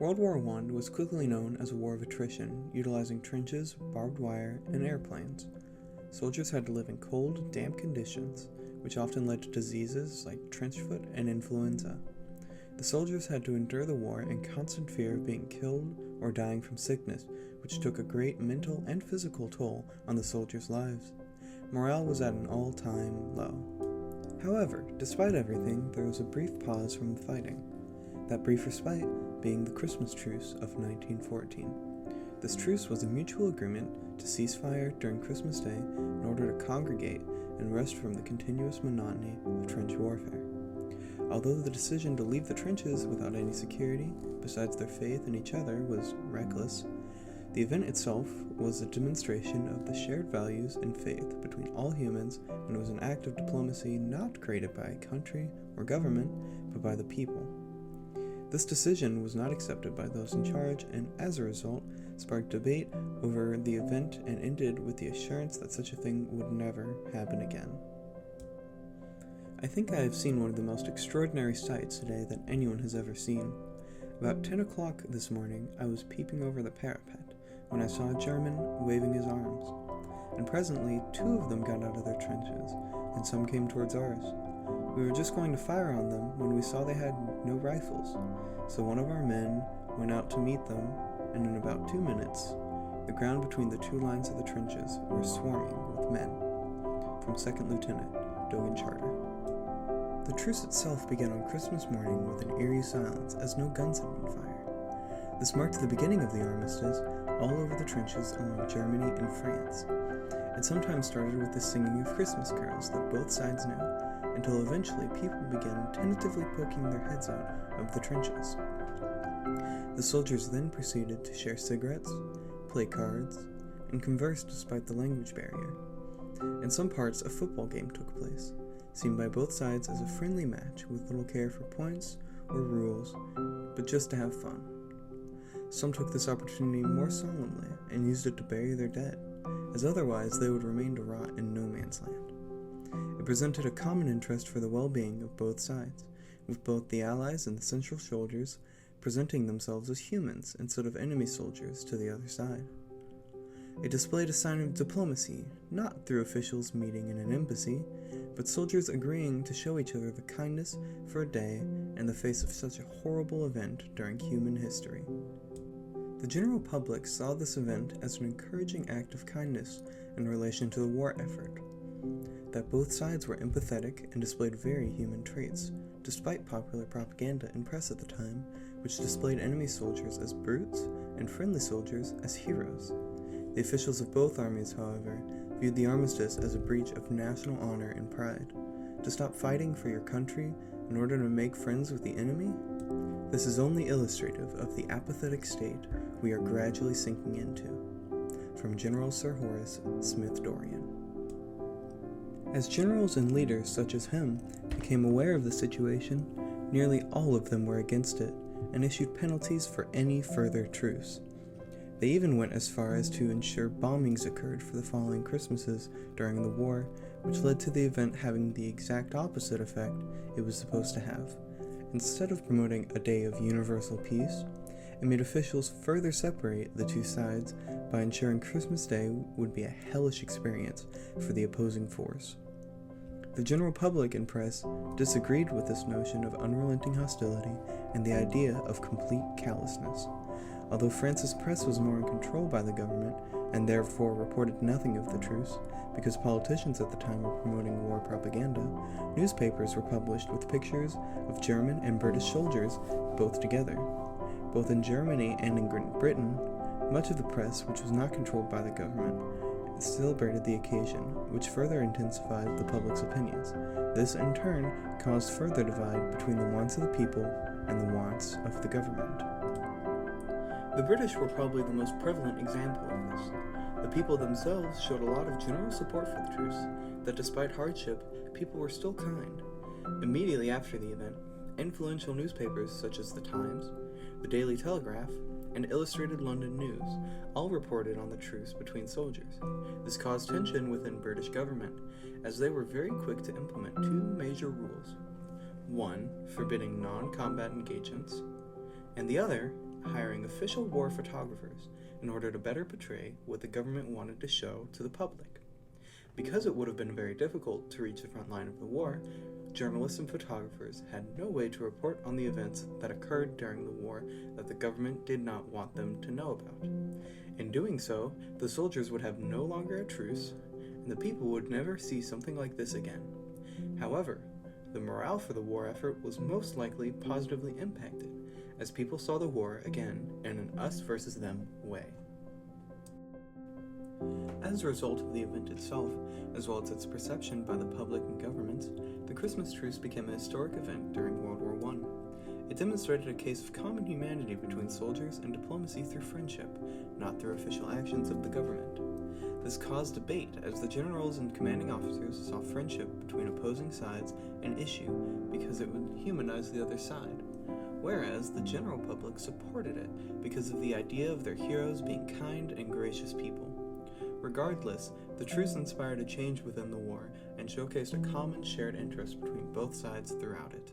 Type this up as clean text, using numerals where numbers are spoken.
World War I was quickly known as a war of attrition, utilizing trenches, barbed wire, and airplanes. Soldiers had to live in cold, damp conditions, which often led to diseases like trench foot and influenza. The soldiers had to endure the war in constant fear of being killed or dying from sickness, which took a great mental and physical toll on the soldiers' lives. Morale was at an all-time low. However, despite everything, there was a brief pause from the fighting. That brief respite being the Christmas Truce of 1914. This truce was a mutual agreement to cease fire during Christmas Day in order to congregate and rest from the continuous monotony of trench warfare. Although the decision to leave the trenches without any security, besides their faith in each other, was reckless, the event itself was a demonstration of the shared values and faith between all humans, and was an act of diplomacy not created by a country or government, but by the people. This decision was not accepted by those in charge, and as a result, sparked debate over the event and ended with the assurance that such a thing would never happen again. I think I have seen one of the most extraordinary sights today that anyone has ever seen. About 10 o'clock this morning, I was peeping over the parapet when I saw a German waving his arms, and presently 2 of them got out of their trenches, and some came towards ours. We were just going to fire on them when we saw they had no rifles, so one of our men went out to meet them, and in about 2 minutes, the ground between the 2 lines of the trenches were swarming with men. From 2nd Lieutenant Dogan Charter. The truce itself began on Christmas morning with an eerie silence, as no guns had been fired. This marked the beginning of the armistice all over the trenches along Germany and France. It sometimes started with the singing of Christmas carols that both sides knew, until eventually people began tentatively poking their heads out of the trenches. The soldiers then proceeded to share cigarettes, play cards, and converse despite the language barrier. In some parts, a football game took place, seen by both sides as a friendly match with little care for points or rules, but just to have fun. Some took this opportunity more solemnly and used it to bury their dead, as otherwise they would remain to rot in no man's land. It presented a common interest for the well-being of both sides, with both the Allies and the Central soldiers presenting themselves as humans instead of enemy soldiers to the other side. It displayed a sign of diplomacy, not through officials meeting in an embassy, but soldiers agreeing to show each other the kindness for a day in the face of such a horrible event during human history. The general public saw this event as an encouraging act of kindness in relation to the war effort, that both sides were empathetic and displayed very human traits, despite popular propaganda and press at the time, which displayed enemy soldiers as brutes and friendly soldiers as heroes. The officials of both armies, however, viewed the armistice as a breach of national honor and pride. To stop fighting for your country in order to make friends with the enemy? This is only illustrative of the apathetic state we are gradually sinking into. From General Sir Horace Smith Dorrien. As generals and leaders such as him became aware of the situation, nearly all of them were against it and issued penalties for any further truce. They even went as far as to ensure bombings occurred for the following Christmases during the war, which led to the event having the exact opposite effect it was supposed to have. Instead of promoting a day of universal peace, it made officials further separate the 2 sides by ensuring Christmas Day would be a hellish experience for the opposing force. The general public and press disagreed with this notion of unrelenting hostility and the idea of complete callousness. Although France's press was more in control by the government, and therefore reported nothing of the truce, because politicians at the time were promoting war propaganda, newspapers were published with pictures of German and British soldiers both together. Both in Germany and in Great Britain, much of the press, which was not controlled by the government, celebrated the occasion, which further intensified the public's opinions. This, in turn, caused further divide between the wants of the people and the wants of the government. The British were probably the most prevalent example of this. The people themselves showed a lot of general support for the truce, that despite hardship, people were still kind. Immediately after the event, influential newspapers such as The Times, The Daily Telegraph, and Illustrated London News all reported on the truce between soldiers. This caused tension within British government, as they were very quick to implement 2 major rules. One, forbidding non-combat engagements, and the other, hiring official war photographers in order to better portray what the government wanted to show to the public. Because it would have been very difficult to reach the front line of the war, journalists and photographers had no way to report on the events that occurred during the war that the government did not want them to know about. In doing so, the soldiers would have no longer a truce, and the people would never see something like this again. However, the morale for the war effort was most likely positively impacted, as people saw the war again in an us versus them way. As a result of the event itself, as well as its perception by the public and governments, the Christmas truce became a historic event during World War I. It demonstrated a case of common humanity between soldiers and diplomacy through friendship, not through official actions of the government. This caused debate as the generals and commanding officers saw friendship between opposing sides an issue because it would humanize the other side, whereas the general public supported it because of the idea of their heroes being kind and gracious people. Regardless, the truce inspired a change within the war and showcased a common shared interest between both sides throughout it.